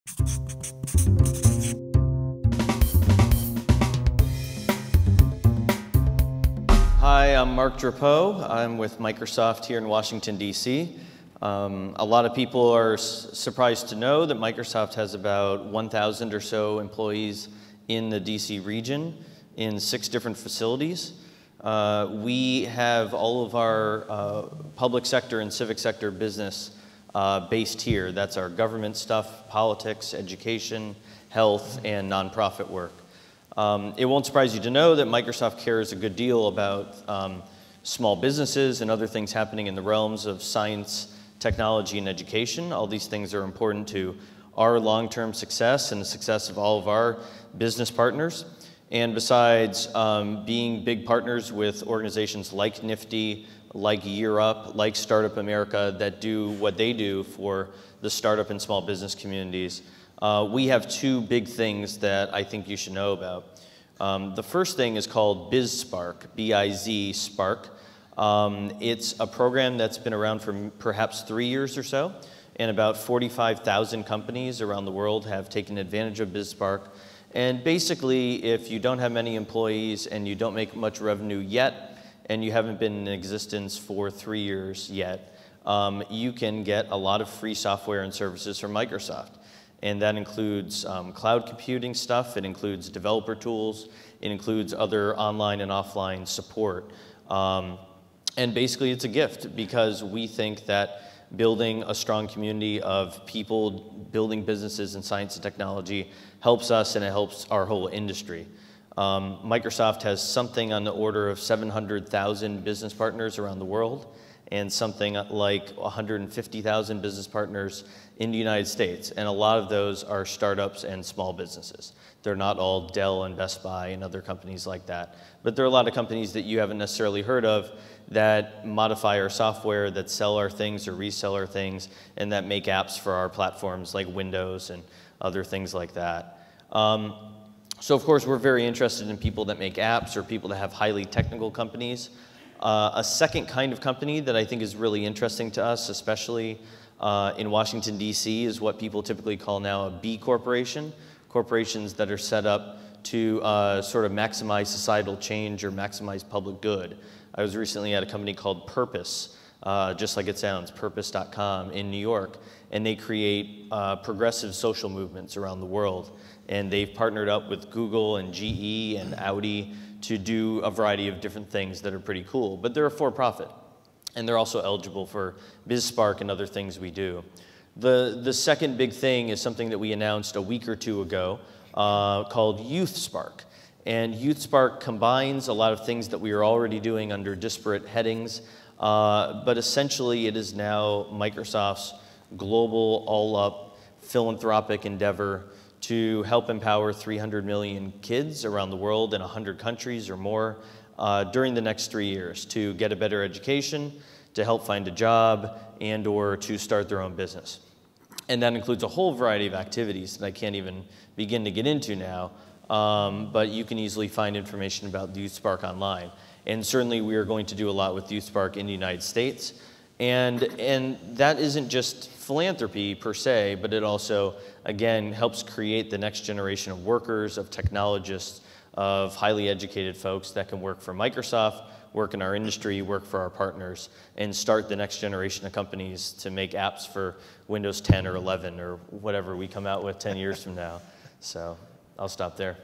Hi, I'm MarkDrapeau. I'm with Microsoft here in Washington, D.C. A lot of people are surprised to know that Microsoft has about 1,000 or so employees in the D.C. region in 6 different facilities. We have all of our public sector and civic sector business based here. That's our government stuff, politics, education, health, and nonprofit work. It won't surprise you to know that Microsoft cares a good deal about small businesses and other things happening in the realms of science, technology, and education. All these things are important to our long-term success and the success of all of our business partners. And besides being big partners with organizations like Nifty, like Year Up, like Startup America that do what they do for the startup and small business communities, we have 2 big things that I think you should know about. The first thing is called BizSpark, B-I-Z Spark. It's a program that's been around for perhaps 3 years or so, and about 45,000 companies around the world have taken advantage of BizSpark. And basically, if you don't have many employees and you don't make much revenue yet, and you haven't been in existence for 3 years yet, you can get a lot of free software and services from Microsoft. And that includes cloud computing stuff, it includes developer tools, it includes other online and offline support. And basically it's a gift because we think that building a strong community of people building businesses in science and technology helps us and it helps our whole industry. Microsoft has something on the order of 700,000 business partners around the world and something like 150,000 business partners in the United States. And a lot of those are startups and small businesses. They're not all Dell and Best Buy and other companies like that. But there are a lot of companies that you haven't necessarily heard of that modify our software, that sell our things or resell our things, and that make apps for our platforms like Windows and other things like that. So of course we're very interested in people that make apps or people that have highly technical companies. A second kind of company that I think is really interesting to us, especially in Washington, D.C., is what people typically call now a B corporation, corporations that are set up to sort of maximize societal change or maximize public good. I was recently at a company called Purpose, just like it sounds, purpose.com in New York, and they create progressive social movements around the world. And they've partnered up with Google and GE and Audi to do a variety of different things that are pretty cool. But they're a for-profit, and they're also eligible for BizSpark and other things we do. The second big thing is something that we announced a week or 2 ago called YouthSpark. And YouthSpark combines a lot of things that we are already doing under disparate headings, but essentially it is now Microsoft's global, all-up philanthropic endeavor to help empower 300 million kids around the world in 100 countries or more during the next 3 years to get a better education, to help find a job, and or to start their own business. And that includes a whole variety of activities that I can't even begin to get into now, but you can easily find information about YouthSpark online. And certainly we are going to do a lot with YouthSpark in the United States. And that isn't just philanthropy per se, but it also, again, helps create the next generation of workers, of technologists, of highly educated folks that can work for Microsoft, work in our industry, work for our partners, and start the next generation of companies to make apps for Windows 10 or 11 or whatever we come out with 10 years from now. So I'll stop there.